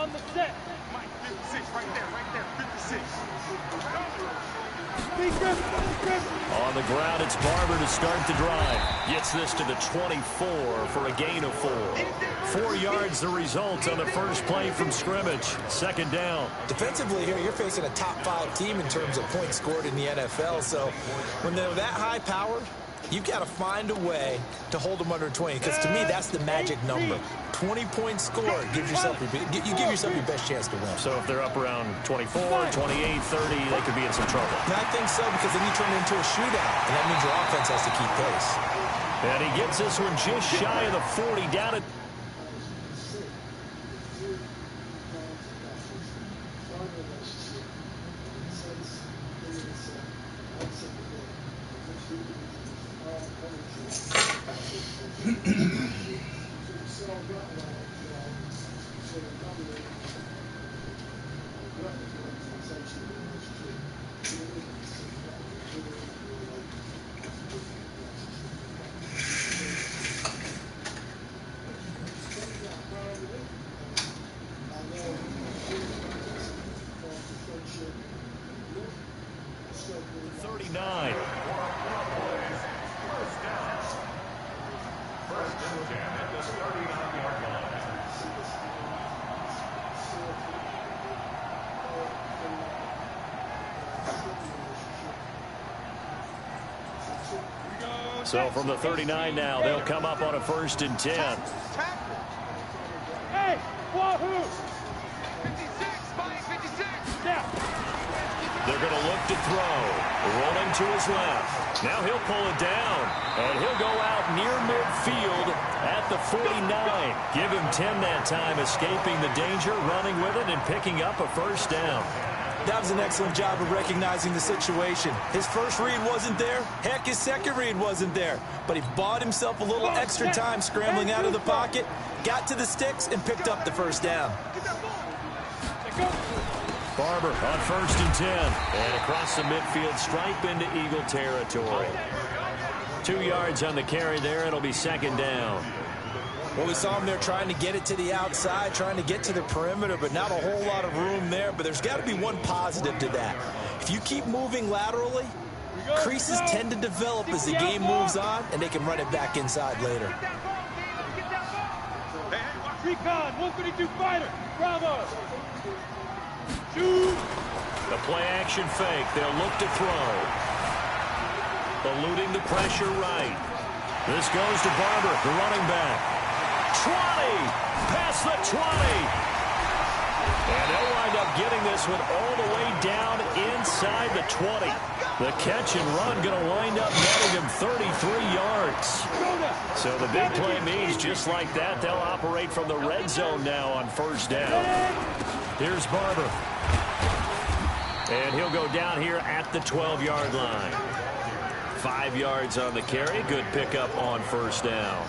On the set. Mike, 56, right there, 56. On the ground, it's Barber to start the drive. Gets this to the 24 for a gain of 4. 4 yards the result on the first play from scrimmage. Second down. Defensively here, you're facing a top 5 team in terms of points scored in the NFL. So when they're that high powered, you've got to find a way to hold them under 20. Because to me, that's the magic number. 20 points scored. You give yourself your best chance to win. So if they're up around 24, 28, 30, they could be in some trouble. And I think so, because then you turn it into a shootout. And that means your offense has to keep pace. And he gets this one just shy of the 40 down at... So from the 39 now, they'll come up on a 1st and 10. Hey, wahoo! 56, 56. Now. They're going to look to throw. Rolling to his left. Now he'll pull it down. And he'll go out near midfield at the 49. Give him 10 that time, escaping the danger, running with it, and picking up a 1st down. That was an excellent job of recognizing the situation. His first read wasn't there. Heck, his second read wasn't there. But he bought himself a little extra time scrambling out of the pocket, got to the sticks, and picked up the 1st down. Barber on 1st and 10. And across the midfield stripe into Eagle territory. 2 yards on the carry there. It'll be 2nd down. Well, we saw him there trying to get it to the outside, trying to get to the perimeter, but not a whole lot of room there. But there's got to be one positive to that. If you keep moving laterally, creases tend to develop as the game moves on, and they can run it back inside later. Recon, 152 fighter, Bravo. Shoot. The play action fake. They'll look to throw. Eluding the pressure right. This goes to Barber, the running back. 20, past the 20. And they'll wind up getting this one all the way down inside the 20. The catch and run going to wind up netting him 33 yards. So the big play means just like that, they'll operate from the red zone now on 1st down. Here's Barber. And he'll go down here at the 12-yard line. 5 yards on the carry. Good pickup on 1st down.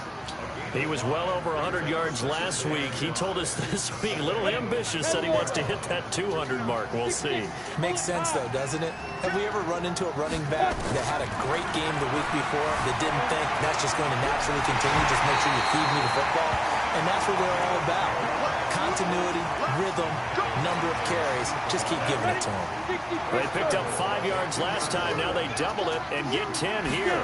He was well over 100 yards last week. He told us this week, a little ambitious, said he wants to hit that 200 mark. We'll see. Makes sense, though, doesn't it? Have we ever run into a running back that had a great game the week before that didn't think that's just going to naturally continue? Just make sure you feed me the football. And that's what they're all about. Continuity, rhythm, number of carries. Just keep giving it to them. They picked up 5 yards last time. Now they double it and get 10 here.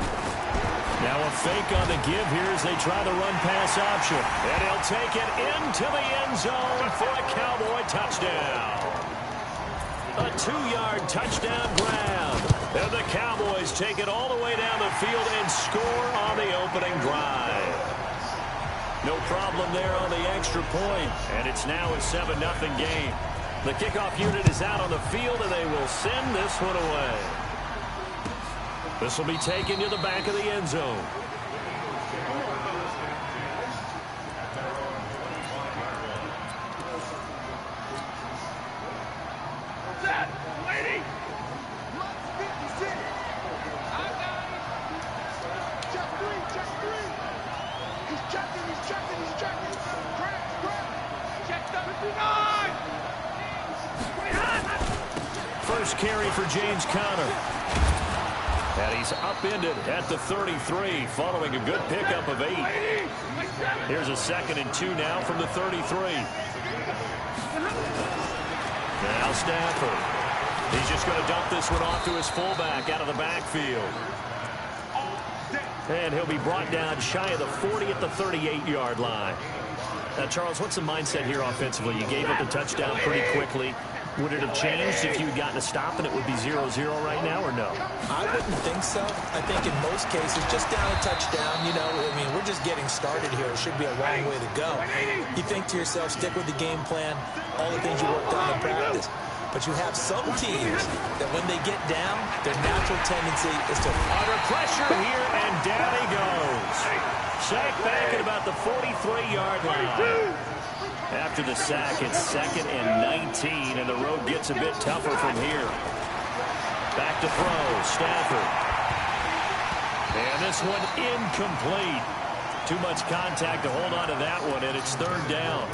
Now a fake on the give here as they try the run-pass option. And he'll take it into the end zone for a Cowboy touchdown. A 2-yard touchdown grab. And the Cowboys take it all the way down the field and score on the opening drive. No problem there on the extra point. And it's now a 7-0 game. The kickoff unit is out on the field, and they will send this one away. This will be taken to the back of the end zone. Set, lady. Check 3. He's checking. Grab. Check the 59. First carry for James Conner. And he's upended at the 33, following a good pickup of 8. Here's a 2nd and 2 now from the 33. Stafford. He's just going to dump this one off to his fullback out of the backfield. And he'll be brought down shy of the 40 at the 38-yard line. Now, Charles, what's the mindset here offensively? You gave up the touchdown pretty quickly. Would it have changed if you had gotten a stop and it would be 0-0 right now, or no? I wouldn't think so. I think in most cases, just down a touchdown, you know, I mean, we're just getting started here. It should be a long way to go. You think to yourself, stick with the game plan, all the things you worked on in practice. But you have some teams that when they get down, their natural tendency is to... Under pressure here, and down he goes. Sacked back at about the 43-yard line. After the sack, it's 2nd and 19, and the road gets a bit tougher from here. Back to throw, Stafford. And this one incomplete. Too much contact to hold on to that one, and it's 3rd down.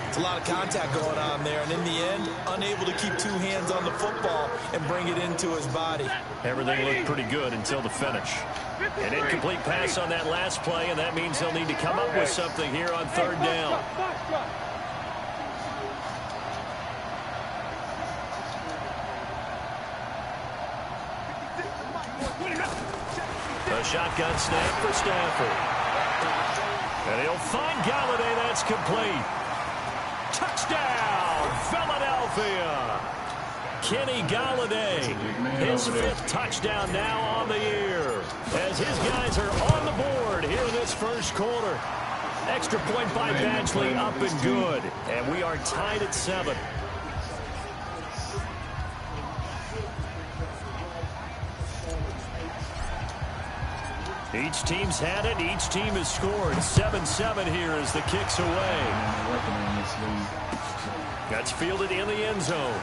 It's a lot of contact going on there, and in the end, unable to keep 2 hands on the football and bring it into his body. Everything looked pretty good until the finish. An incomplete pass on that last play, and that means they'll need to come up with something here on 3rd down. A shotgun snap for Stafford. And he'll find Galladay. That's complete. Touchdown, Philadelphia. Kenny Galladay, his 5th touchdown now on the year, as his guys are on the board here in this first quarter. Extra point by Badgley, up and good, and we are tied at 7. Each team's had it. Each team has scored. 7-7 here as the kick's away. That's fielded in the end zone.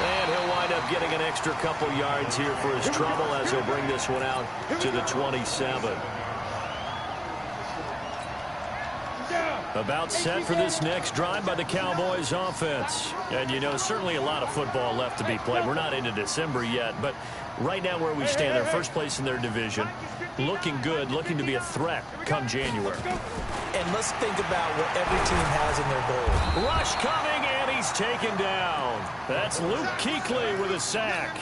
And he'll wind up getting an extra couple yards here for his trouble as he'll bring this one out to the 27. About set for this next drive by the Cowboys offense. And, you know, certainly a lot of football left to be played. We're not into December yet, but right now where we stand, they're first place in their division. Looking good, looking to be a threat come January. And let's think about what every team has in their goal. Rush coming, and he's taken down. That's Luke Kuechly with a sack.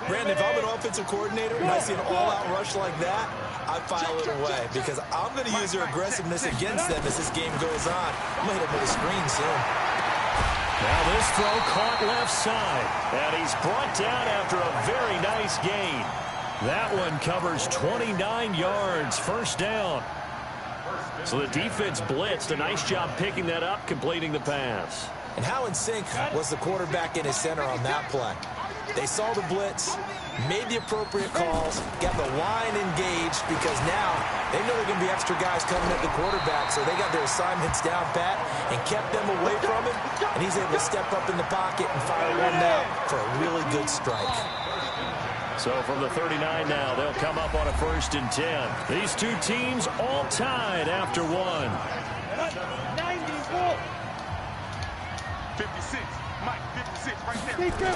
Brandon, if I'm an offensive coordinator and I see an all-out rush like that, I file it away because I'm going to use their aggressiveness against them as this game goes on. I'm going to hit them with a screen soon. Now this throw caught left side, and he's brought down after a very nice gain. That one covers 29 yards, 1st down. So the defense blitzed. A nice job picking that up, completing the pass. And how in sync was the quarterback in his center on that play? They saw the blitz, made the appropriate calls, got the line engaged because now they know they're going to be extra guys coming at the quarterback, so they got their assignments down pat and kept them away from him, and he's able to step up in the pocket and fire one now for a really good strike. So from the 39 now, they'll come up on a 1st and 10. These two teams all tied after 1. 94. 56. Mike, 56 right there.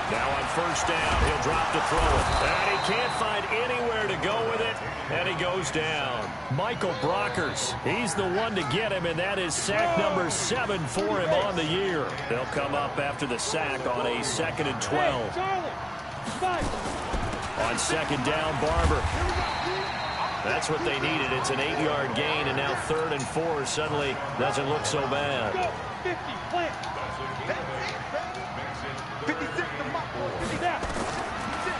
Now on 1st down, he'll drop to throw it. And he can't find anywhere to go with it, and he goes down. Michael Brockers, he's the one to get him, and that is sack number 7 for him on the year. They'll come up after the sack on a 2nd and 12. On 2nd down, Barber. That's what they needed. It's an 8-yard gain, and now 3rd and 4 suddenly doesn't look so bad. 50, plant.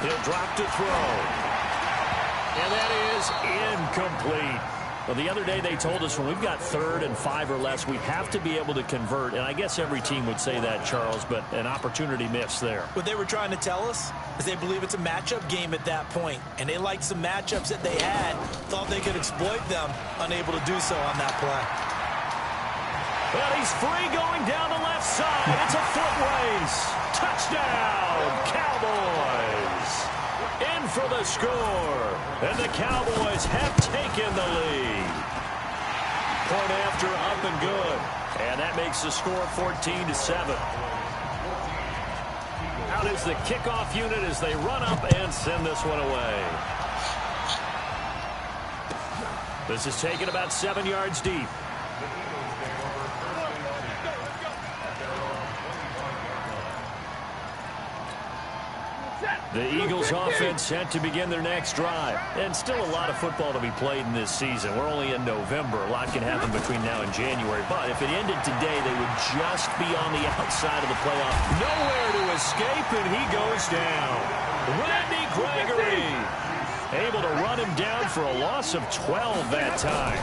He'll drop to throw. And that is incomplete. Well, the other day they told us when we've got 3rd and 5 or less, we have to be able to convert. And I guess every team would say that, Charles, but an opportunity missed there. What they were trying to tell us is they believe it's a matchup game at that point, and they liked some matchups that they had, thought they could exploit them, unable to do so on that play. Well, he's free going down the left side. It's a foot race. Touchdown, Cowboys. In for the score. And the Cowboys have taken the lead. Point after, up and good. And that makes the score 14-7. Out is the kickoff unit as they run up and send this one away. This is taken about 7 yards deep. The Eagles offense set to begin their next drive. And still a lot of football to be played in this season. We're only in November. A lot can happen between now and January. But if it ended today, they would just be on the outside of the playoff. Nowhere to escape, and he goes down. Randy Gregory able to run him down for a loss of 12 that time.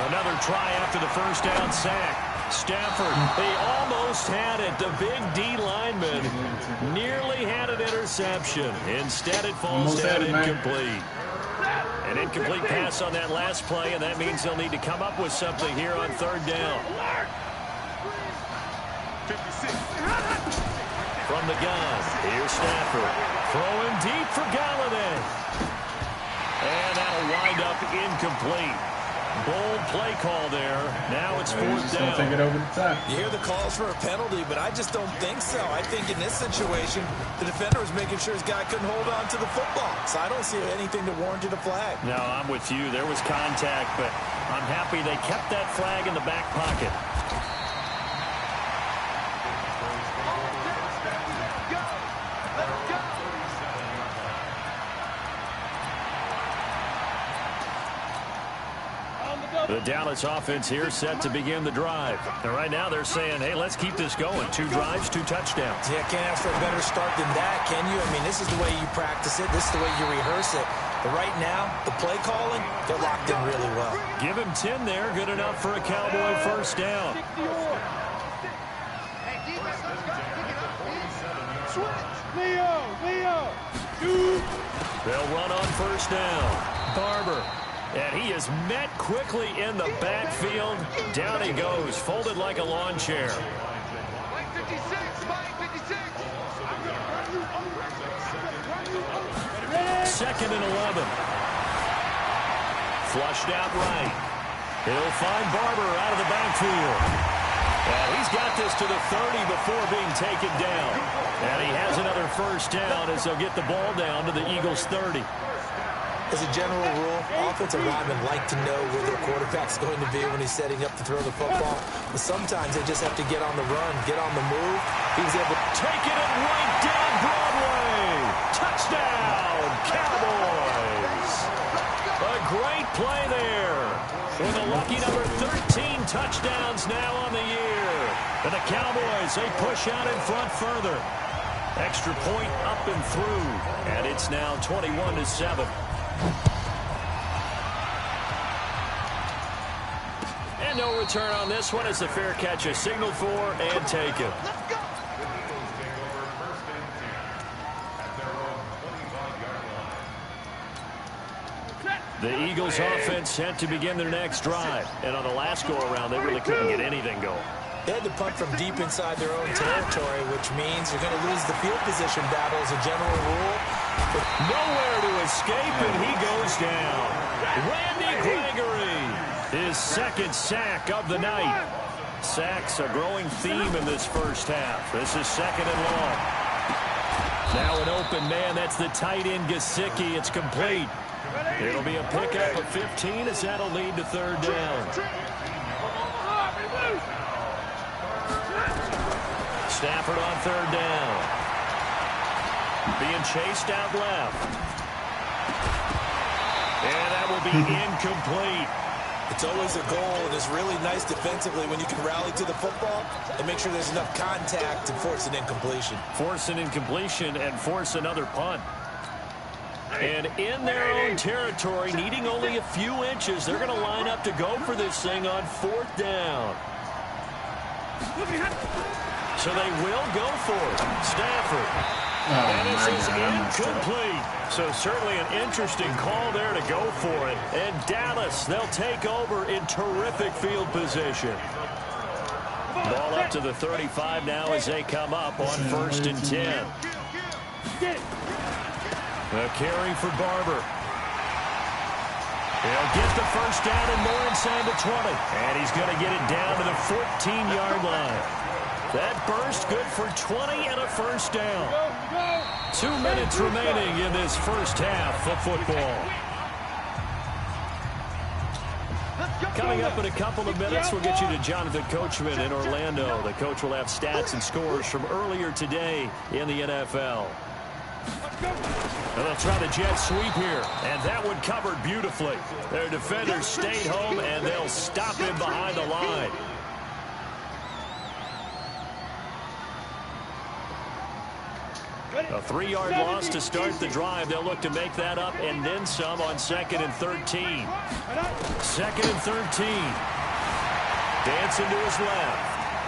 Another try after the first down sack. Stafford, he almost had it. The big D lineman nearly had an interception. Instead, it falls down incomplete. An incomplete pass on that last play, and that means they'll need to come up with something here on third down. 56. From the gun, here's Stafford. Throwing deep for Galladay. And that'll wind up incomplete. Bold play call there. Now it's fourth down. Take it over the top. You hear the calls for a penalty, but I just don't think so. I think in this situation, the defender was making sure his guy couldn't hold on to the football. So I don't see anything to warrant a flag. No, I'm with you. There was contact, but I'm happy they kept that flag in the back pocket. The Dallas offense here set to begin the drive. And right now they're saying, hey, let's keep this going. 2 drives, 2 touchdowns. Yeah, can't ask for a better start than that, can you? I mean, this is the way you practice it. This is the way you rehearse it. But right now, the play calling, they're locked in really well. Give him 10 there. Good enough for a Cowboy first down. Leo. They'll run on first down. Barber. And he is met quickly in the backfield. Down he goes, folded like a lawn chair. Second and 11. Flushed out right. He'll find Barber out of the backfield. And he's got this to the 30 before being taken down. And he has another first down as they'll get the ball down to the Eagles' 30. As a general rule, offensive linemen like to know where their quarterback's going to be when he's setting up to throw the football. But sometimes they just have to get on the run, get on the move. He was able to take it and right down Broadway. Touchdown, Cowboys. A great play there. With a lucky number 13 touchdowns now on the year. And the Cowboys, they push out in front further. Extra point up and through. And it's now 21-7. And no return on this one as the fair catch is signaled for and taken. The Eagles offense set to begin their next drive. And on the last go-around, they really couldn't get anything going. They had to punt from deep inside their own territory, which means you're going to lose the field position battle as a general rule. But nowhere to escape, and he goes down. Randy Gregory, his second sack of the night. Sacks a growing theme in this first half. This is second and long. Now an open man. That's the tight end, Gesicki. It's complete. It'll be a pickup of 15 as that'll lead to third down. Stafford on third down. Being chased out left. And that will be incomplete. It's always a goal, and it's really nice defensively when you can rally to the football and make sure there's enough contact to force an incompletion. Force an incompletion and force another punt. And in their own territory, needing only a few inches, they're going to line up to go for this thing on fourth down. So they will go for it. Stafford. And this is incomplete. So certainly an interesting call there to go for it. And Dallas, they'll take over in terrific field position. Ball up to the 35 now as they come up on first and 10. A carry for Barber. He'll get the first down and more inside the 20. And he's going to get it down to the 14-yard line. That burst good for 20 and a first down. 2 minutes remaining in this first half of football. Coming up in a couple of minutes, we'll get you to Jonathan Coachman in Orlando. The coach will have stats and scores from earlier today in the NFL. And they'll try the jet sweep here. And that one covered beautifully. Their defenders stayed home, and they'll stop him behind the line. A 3-yard loss to start the drive. They'll look to make that up and then some on 2nd and 13. 2nd and 13. Dancing to his left.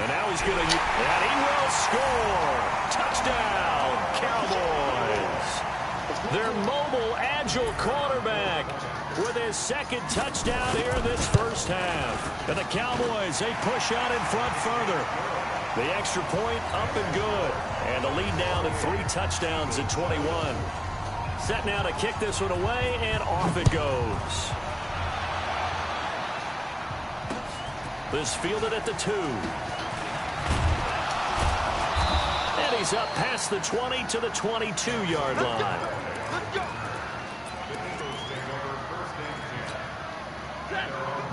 And now he's going to... And he will score! Touchdown, Cowboys! Their mobile, agile quarterback with his 2nd touchdown here in this first half. And the Cowboys, they push out in front further. The extra point up and good. And the lead down to 3 touchdowns at 21. Set now to kick this one away, and off it goes. This fielded at the 2. And he's up past the 20 to the 22-yard line.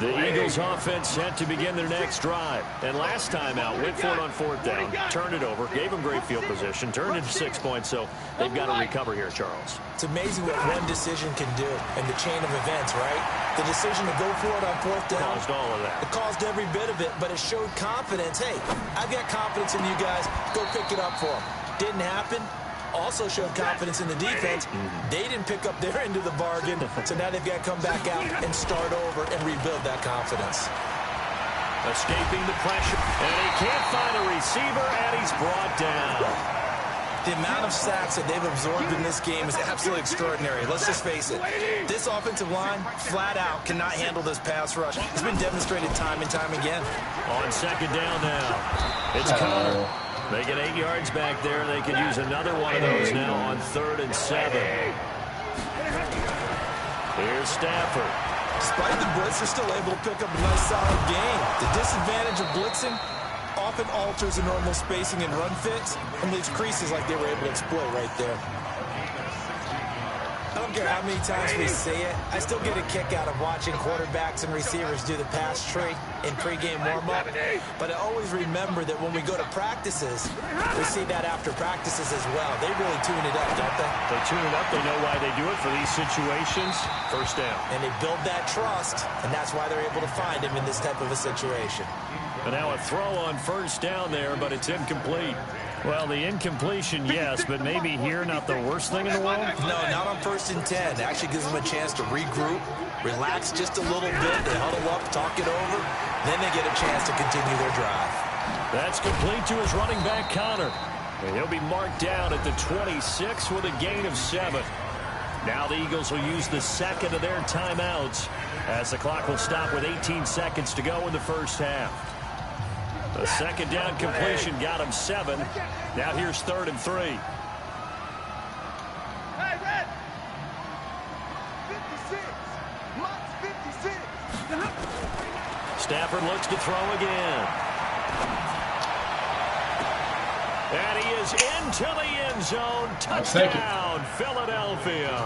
The Eagles offense set to begin their next drive. And last time out, went for it on 4th down, turned it over, gave them great field position, turned it to 6 points, so they've got to recover here, Charles. It's amazing what one decision can do in the chain of events, right? The decision to go for it on 4th down. Caused all of that. It caused every bit of it, but it showed confidence. Hey, I've got confidence in you guys. Go pick it up for them. Didn't happen. Also showed confidence in the defense. They didn't pick up their end of the bargain, so now they've got to come back out and start over and rebuild that confidence. Escaping the pressure, and he can't find a receiver, and he's brought down. The amount of sacks that they've absorbed in this game is absolutely extraordinary. Let's just face it. This offensive line, flat out, cannot handle this pass rush. It's been demonstrated time and time again. On 2nd down now, it's Connor. They get 8 yards back there. They could use another one of those now on 3rd and 7. Here's Stafford. Despite the blitz, they're still able to pick up a nice solid gain. The disadvantage of blitzing often alters the normal spacing and run fits and leaves creases like they were able to exploit right there. I don't care how many times we see it, I still get a kick out of watching quarterbacks and receivers do the pass tree in pregame warm-up. But I always remember that when we go to practices, we see that after practices as well. They really tune it up, don't they? They tune it up. They know why they do it for these situations. 1st down. And they build that trust, and that's why they're able to find him in this type of a situation. And now a throw on 1st down there, but it's incomplete. Well, the incompletion, yes, but maybe here not the worst thing in the world? No, not on 1st and 10. It actually gives them a chance to regroup, relax just a little bit. They huddle up, talk it over. Then they get a chance to continue their drive. That's complete to his running back, Connor. And he'll be marked down at the 26 with a gain of 7. Now the Eagles will use the 2nd of their timeouts as the clock will stop with 18 seconds to go in the first half. The 2nd down completion got him 7. Now here's 3rd and 3. Hey, Red! 56! Mott's 56! Stafford looks to throw again. And he is into the end zone. Touchdown, Philadelphia.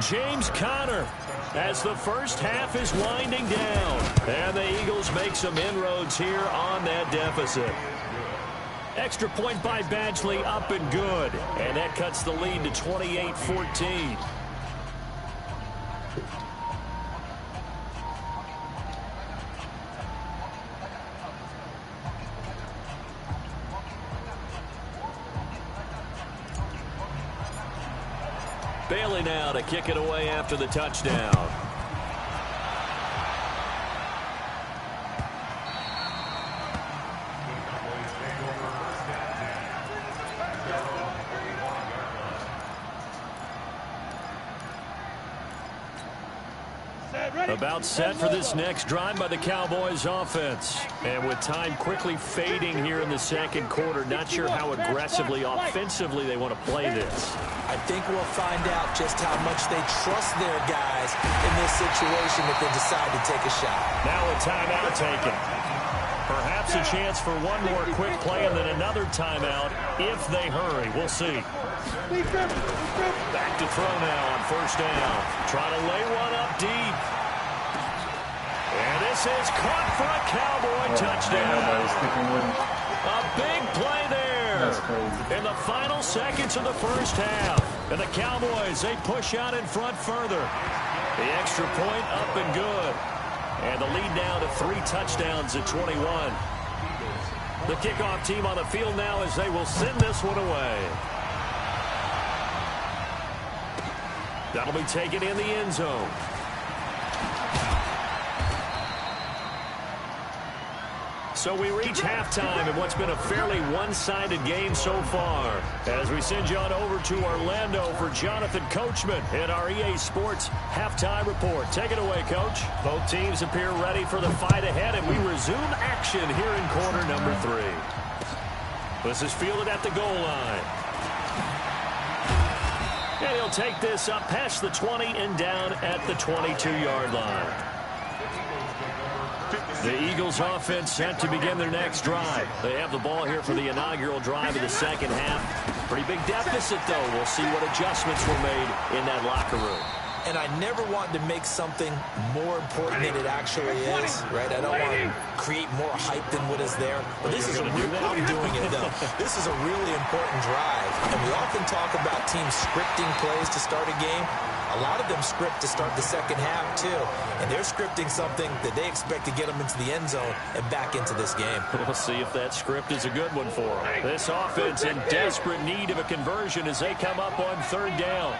James Conner, as the first half is winding down. And the Eagles make some inroads here on that deficit. Extra point by Badgley, up and good. And that cuts the lead to 28-14. Bailey now to kick it away after the touchdown. About set for this next drive by the Cowboys offense. And with time quickly fading here in the 2nd quarter, not sure how aggressively, offensively they want to play this. I think we'll find out just how much they trust their guys in this situation if they decide to take a shot. Now a timeout taken. Perhaps a chance for one more quick play and then another timeout if they hurry. We'll see. Back to throw now on 1st down. Trying to lay one up deep. And this is caught for a Cowboy touchdown. A big play there. in the final seconds of the first half. And the Cowboys, they push out in front further. The extra point up and good. And the lead now to 3 touchdowns at 21. The kickoff team on the field now as they will send this one away. That'll be taken in the end zone. So we reach halftime in what's been a fairly one-sided game so far. As we send you on over to Orlando for Jonathan Coachman in our EA Sports Halftime Report. Take it away, Coach. Both teams appear ready for the fight ahead, and we resume action here in quarter number 3. This is fielded at the goal line. And he'll take this up past the 20 and down at the 22-yard line. The Eagles offense set to begin their next drive. They have the ball here for the inaugural drive of the second half. Pretty big deficit, though. We'll see what adjustments were made in that locker room. And I never want to make something more important than it actually is, right? I don't want to create more hype than what is there. But this is I'm doing it, though. This is a really important drive. And we often talk about teams scripting plays to start a game. A lot of them script to start the second half, too. And they're scripting something that they expect to get them into the end zone and back into this game. We'll see if that script is a good one for them. This offense in desperate need of a conversion as they come up on third down.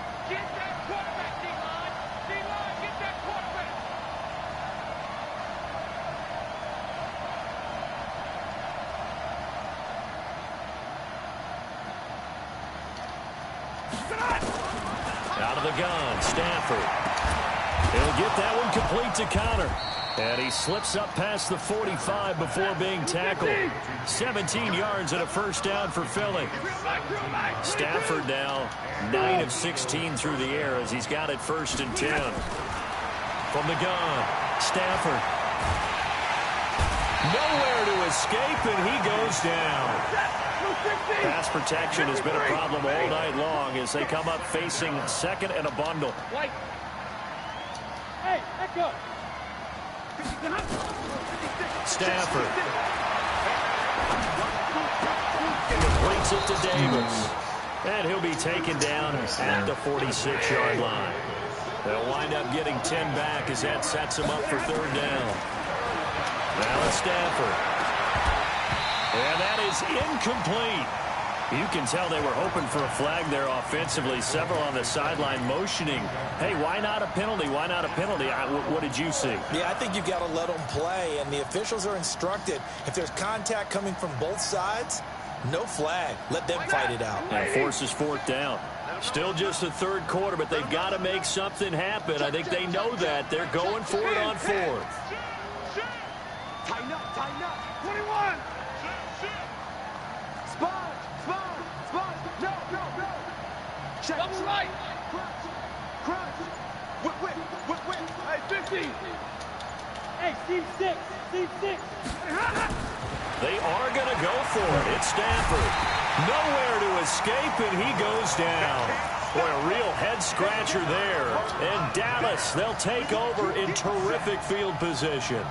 Out of the gun, Stafford. He'll get that one complete to Connor. And he slips up past the 45 before being tackled. 17 yards and a first down for Philly. Stafford now 9 of 16 through the air as he's got it 1st and 10. From the gun, Stafford. Nowhere to escape, and he goes down. Pass protection has been a problem all night long as they come up facing second and a bundle. Hey, let go. Stafford. Completes it to Davis. And he'll be taken down at the 46-yard line. They'll wind up getting 10 back as that sets them up for third down. Now it's Stafford. And that is incomplete. You can tell they were hoping for a flag there offensively. Several on the sideline motioning. Hey, why not a penalty? Why not a penalty? What did you see? Yeah, I think you've got to let them play, and the officials are instructed. If there's contact coming from both sides, no flag. Let them fight it out. And forces 4th down. Still just the third quarter, but they've got to make something happen. I think they know that. They're going for it on 4th. Tighten up. 21. Spot. No. Check. Double right. Crunch. Whip. Hey, 50. Hey, C6. They are going to go for it. It's Stafford. Nowhere to escape, and he goes down. Boy, a real head-scratcher there. And Dallas, they'll take over in terrific field position.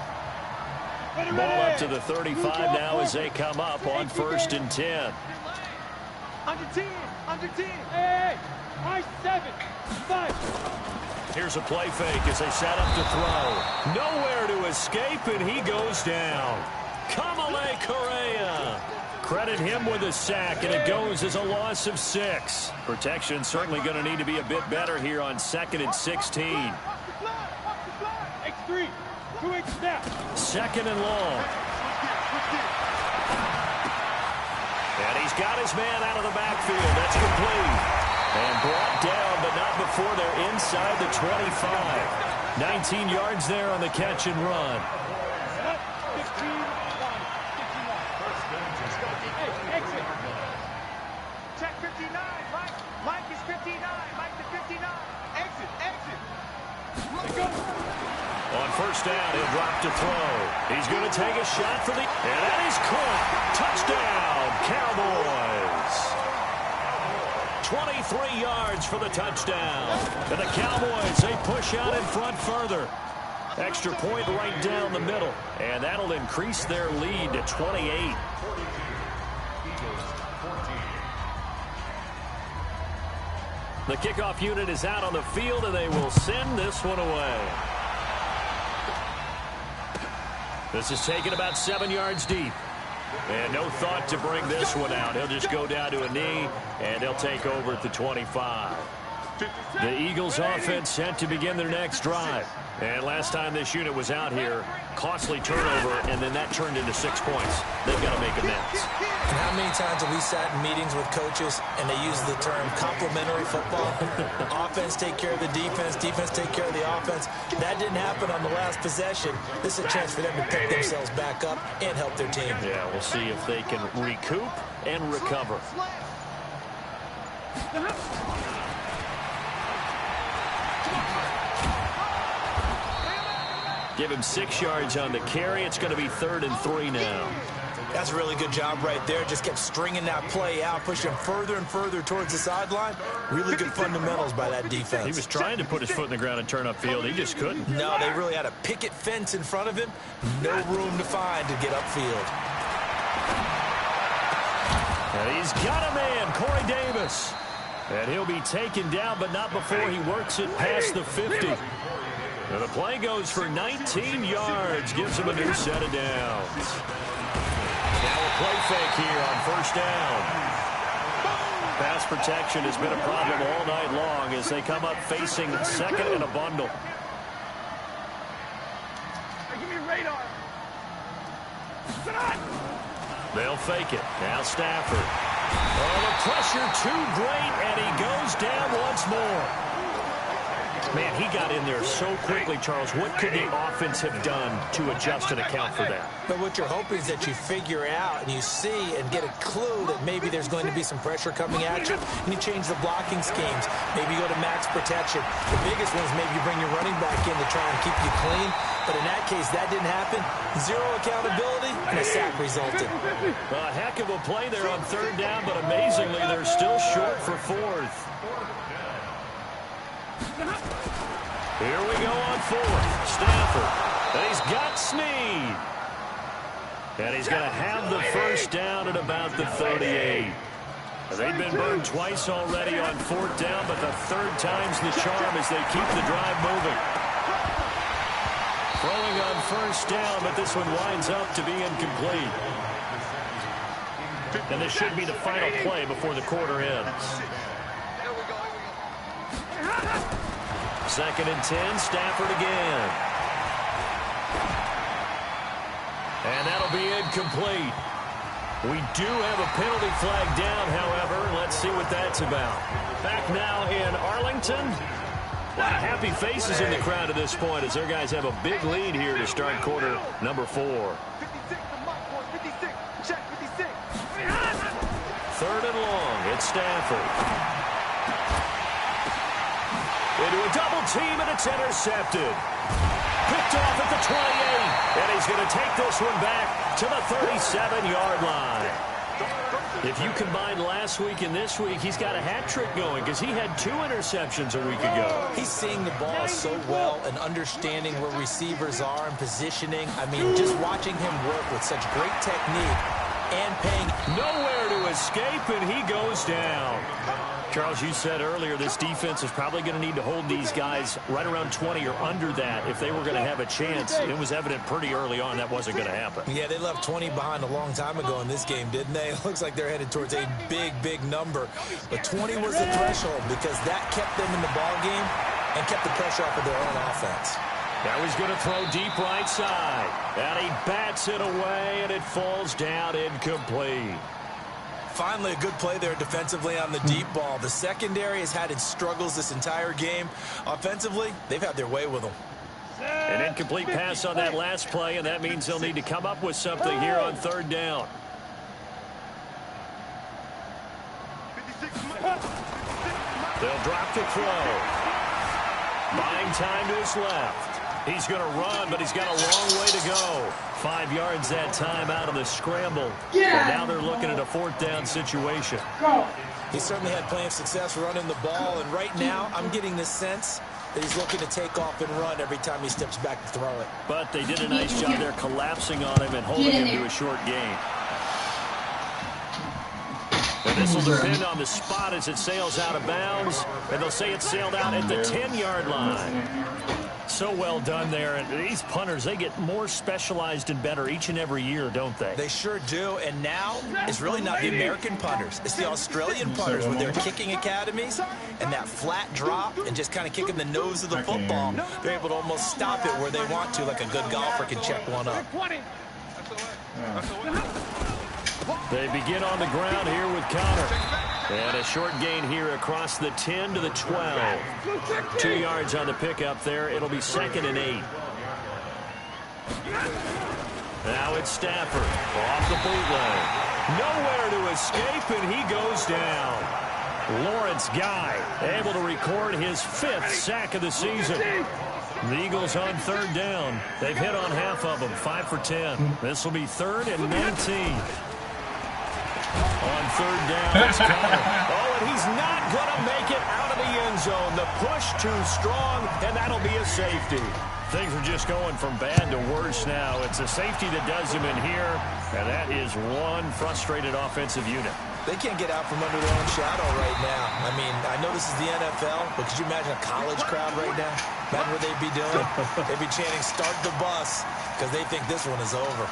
Ball up to the 35 now as they come up on 1st and 10. Under 10. Hey, high 7. 5. Here's a play fake as they set up to throw. Nowhere to escape, and he goes down. Kamale Correa. Credit him with a sack, and it goes as a loss of 6. Protection certainly going to need to be a bit better here on 2nd and 16. X3. 2X snap. 2nd and long. And he's got his man out of the backfield. That's complete. And brought down, but not before they're inside the 25. 19 yards there on the catch and run. 15. Hey, exit. Check 59. Mike is 59. Mike to 59. Exit. Let go. On 1st down, he'll drop to throw. He's going to take a shot for the... And that is caught. Touchdown, Cowboys. 23 yards for the touchdown. And the Cowboys, they push out in front further. Extra point right down the middle. And that'll increase their lead to 28. The kickoff unit is out on the field, and they will send this one away. This is taken about 7 yards deep. And no thought to bring this one out. He'll just go down to a knee, and they'll take over at the 25. The Eagles offense set to begin their next drive. And last time this unit was out here, costly turnover, and then that turned into 6 points. They've got to make amends. And how many times have we sat in meetings with coaches and they use the term complementary football? Offense take care of the defense, defense take care of the offense. That didn't happen on the last possession. This is a chance for them to pick themselves back up and help their team. Yeah, we'll see if they can recoup and recover. Give him 6 yards on the carry. It's going to be 3rd and 3 now. That's a really good job right there. Just kept stringing that play out, pushing him further and further towards the sideline. Really good fundamentals by that defense. He was trying to put his foot in the ground and turn upfield. He just couldn't. No, they really had a picket fence in front of him. No room to find to get upfield. And he's got a man, Corey Davis. And he'll be taken down, but not before he works it past the 50. And the play goes for 19 yards, gives him a new set of downs. Now a play fake here on 1st down. Pass protection has been a problem all night long as they come up facing 2nd and a bundle. Give me radar. They'll fake it. Now Stafford. Oh, the pressure too great, and he goes down once more. Man, he got in there so quickly, Charles. What could the offense have done to adjust and account for that? But what you're hoping is that you figure out and you see and get a clue that maybe there's going to be some pressure coming at you, and you change the blocking schemes. Maybe you go to max protection. The biggest one is maybe you bring your running back in to try and keep you clean. But in that case, that didn't happen. 0 accountability, and a sack resulted. A heck of a play there on 3rd down, but amazingly, they're still short for 4th. Here we go on 4th. Stafford. And he's got Snead. And he's going to have the 1st down at about the 38. They've been burned twice already on 4th down, but the 3rd time's the charm as they keep the drive moving. Throwing on 1st down, but this one winds up to be incomplete. And this should be the final play before the quarter ends. 2nd and 10, Stafford again. And that'll be incomplete. We do have a penalty flag down, however. Let's see what that's about. Back now in Arlington. A lot of happy faces in the crowd at this point as their guys have a big lead here to start quarter number 4. 3rd and long, it's Stafford. Into a double team, and it's intercepted. Picked off at the 28, and he's going to take this one back to the 37-yard line. If you combine last week and this week, he's got a hat trick going because he had 2 interceptions a week ago. He's seeing the ball so well and understanding where receivers are and positioning. I mean, just watching him work with such great technique and paying. Nowhere to escape, and he goes down. Charles, you said earlier this defense is probably going to need to hold these guys right around 20 or under that if they were going to have a chance. It was evident pretty early on that wasn't going to happen. Yeah, they left 20 behind a long time ago in this game, didn't they? It looks like they're headed towards a big, big number. But 20 was the threshold because that kept them in the ball game and kept the pressure off of their own offense. Now he's going to throw deep right side. And he bats it away, and it falls down incomplete. Finally, a good play there defensively on the deep ball. The secondary has had its struggles this entire game. Offensively, they've had their way with them. An incomplete pass on that last play, and that means they'll need to come up with something here on 3rd down. They'll drop to throw. Buying time to his left. He's going to run, but he's got a long way to go. 5 yards that time out of the scramble. And now they're looking at a 4th down situation. He certainly had plenty of success running the ball, and right now I'm getting the sense that he's looking to take off and run every time he steps back to throw it. But they did a nice job there collapsing on him and holding him to a short gain. And this will depend on the spot as it sails out of bounds. And they'll say it sailed out at the 10-yard line. So well done there. And these punters, they get more specialized and better each and every year, don't they? They sure do. And now it's really not the American punters. It's the Australian punters with their kicking academies and that flat drop and just kind of kicking the nose of the football. They're able to almost stop it where they want to, like a good golfer can check one up. They begin on the ground here with Connor. And a short gain here across the 10 to the 12. 2 yards on the pickup there. It'll be 2nd and 8. Now it's Stafford off the bootleg. Nowhere to escape, and he goes down. Lawrence Guy able to record his 5th sack of the season. The Eagles on 3rd down. They've hit on half of them, 5 for 10. This will be 3rd and 19. On 3rd down, it's Connor. Oh, and he's not going to make it out of the end zone. The push too strong, and that'll be a safety. Things are just going from bad to worse now. It's a safety that does him in here, and that is one frustrated offensive unit. They can't get out from under their own shadow right now. I mean, I know this is the NFL, but could you imagine a college crowd right now? Imagine what they'd be doing. They'd be chanting, "Start the bus," because they think this one is over.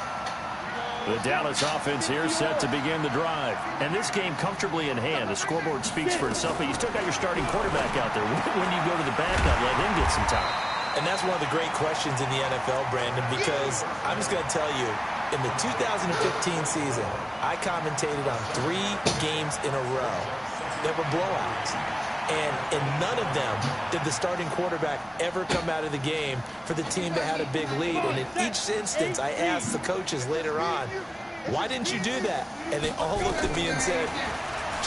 The Dallas offense here set to begin the drive. And this game comfortably in hand. The scoreboard speaks for itself, but you still got your starting quarterback out there. When you go to the backup, let him get some time. And that's one of the great questions in the NFL, Brandon, because I'm just going to tell you, in the 2015 season, I commentated on 3 games in a row that were blowouts. And in none of them did the starting quarterback ever come out of the game for the team that had a big lead. And in each instance, I asked the coaches later on, why didn't you do that? And they all looked at me and said,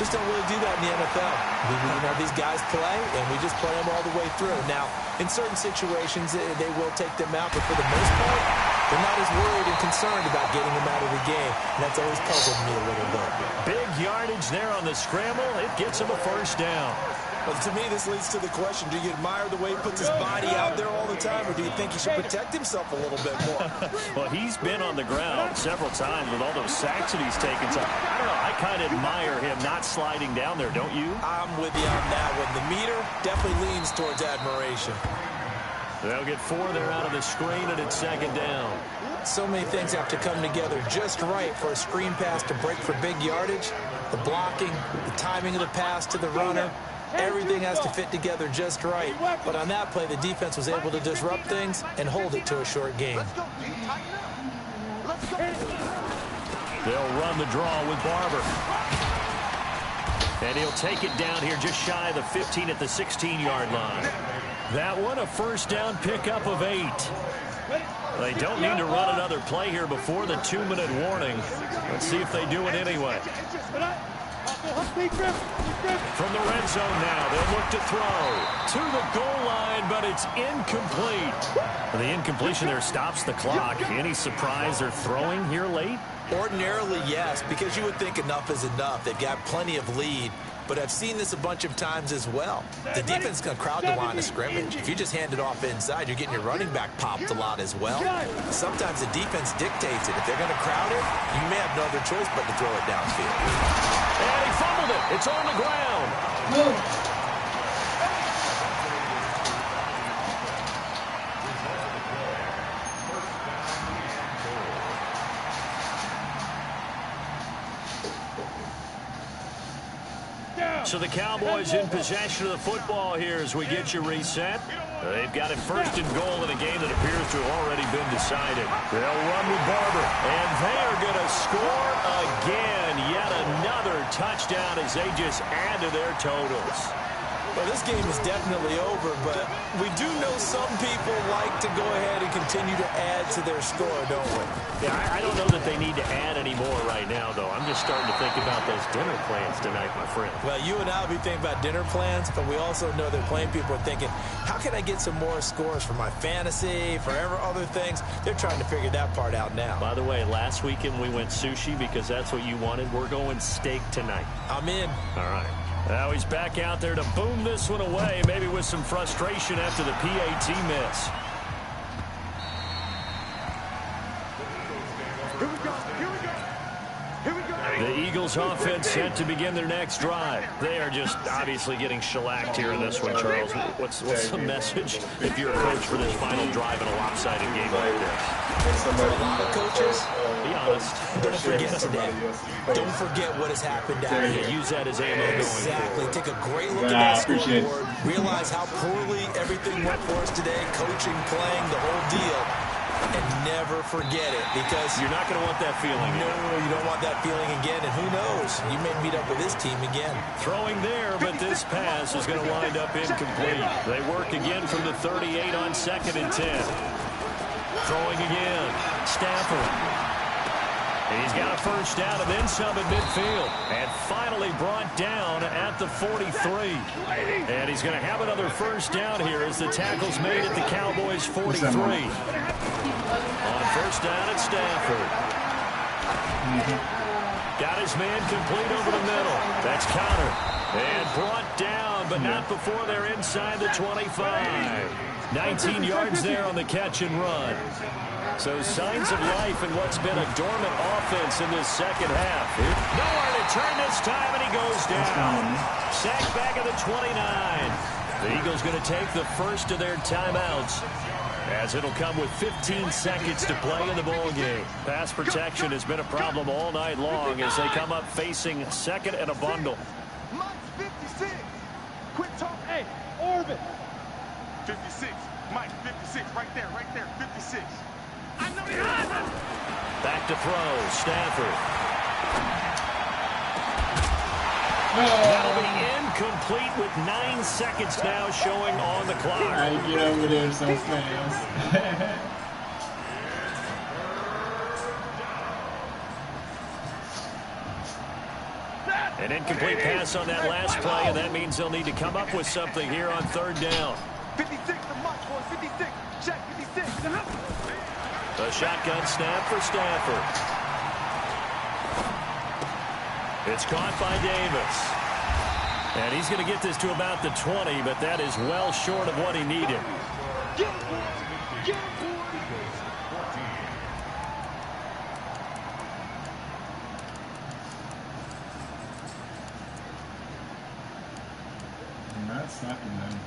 just don't really do that in the NFL. You know, these guys play, and we just play them all the way through. Now, in certain situations, they will take them out, but for the most part, they're not as worried and concerned about getting them out of the game. And that's always puzzled me a little bit. Big yardage there on the scramble. It gets him a 1st down. But to me, this leads to the question, do you admire the way he puts his body out there all the time, or do you think he should protect himself a little bit more? Well, he's been on the ground several times with all those sacks that he's taken. So, I don't know, I kind of admire him not sliding down there, don't you? I'm with you on that one. The meter definitely leans towards admiration. They'll get 4 there out of the screen, and it's 2nd down. So many things have to come together just right for a screen pass to break for big yardage. The blocking, the timing of the pass to the runner. Everything has to fit together just right. But on that play, the defense was able to disrupt things and hold it to a short game. They'll run the draw with Barber. And he'll take it down here just shy of the 15 at the 16-yard line. That one, a 1st down pickup of 8. They don't need to run another play here before the 2-minute warning. Let's see if they do it anyway. From the red zone now, they'll look to throw to the goal line, but it's incomplete. The incompletion there stops the clock. Any surprise they're throwing here late? Ordinarily, yes, because you would think enough is enough. They've got plenty of lead, but I've seen this a bunch of times as well. The defense is going to crowd the line of scrimmage. If you just hand it off inside, you're getting your running back popped a lot as well. Sometimes the defense dictates it. If they're going to crowd it, you may have no other choice but to throw it downfield. And he fumbled it. It's on the ground. So the Cowboys in possession of the football here as we get you reset. They've got it 1st and goal in a game that appears to have already been decided. They'll run with Barber, and they are going to score again. Yet another touchdown as they just add to their totals. Well, this game is definitely over, but we do know some people like to go ahead and continue to add to their score, don't we? Yeah, I don't know that they need to add any more right now, though. I'm just starting to think about those dinner plans tonight, my friend. Well, you and I will be thinking about dinner plans, but we also know that playing people are thinking, how can I get some more scores for my fantasy, for other things? They're trying to figure that part out now. By the way, last weekend we went sushi because that's what you wanted. We're going steak tonight. I'm in. All right. Now he's back out there to boom this one away, maybe with some frustration after the PAT miss. The Eagles offense set to begin their next drive. They are just obviously getting shellacked here in this one, Charles. What's the message if you're a coach for this final drive in a lopsided game like this? For a lot of coaches, be honest. Don't forget today. Don't forget what has happened out here. Use that as ammo going Exactly. Take a great look at that scoreboard. Realize how poorly everything went for us today. Coaching, playing, the whole deal. And never forget it, because you're not going to want that feeling. No, you don't want that feeling again. And who knows? You may meet up with this team again. Throwing there, but this pass is going to wind up incomplete. They work again from the 38 on 2nd and 10. Throwing again. Stafford. And he's got a first down and then some at midfield. And finally brought down at the 43. And he's going to have another first down here as the tackle's made at the Cowboys' 43. On first down at Stafford. Got his man complete over the middle. That's Connor. And brought down, but not before they're inside the 25. 19 yards there on the catch and run. So signs of life in what's been a dormant offense in this second half. Nowhere to turn this time, and he goes down. Sacked back at the 29. The Eagles going to take the first of their timeouts, as it'll come with 15 seconds to play in the ball game. Pass protection has been a problem all night long as they come up facing second and a bundle. Mike's 56. Quick talk. Hey, Orbit. 56. Mike, 56. Right there, 56. I know he has it. Back to throw. Stafford. That'll be incomplete with 9 seconds now showing on the clock. I get over there so fast. An incomplete pass on that last play, and that means they'll need to come up with something here on third down. 56 to Mike, boy. 56. Check, 56. The shotgun snap for Stafford. It's caught by Davis. And he's going to get this to about the 20, but that is well short of what he needed. I'm not stopping them.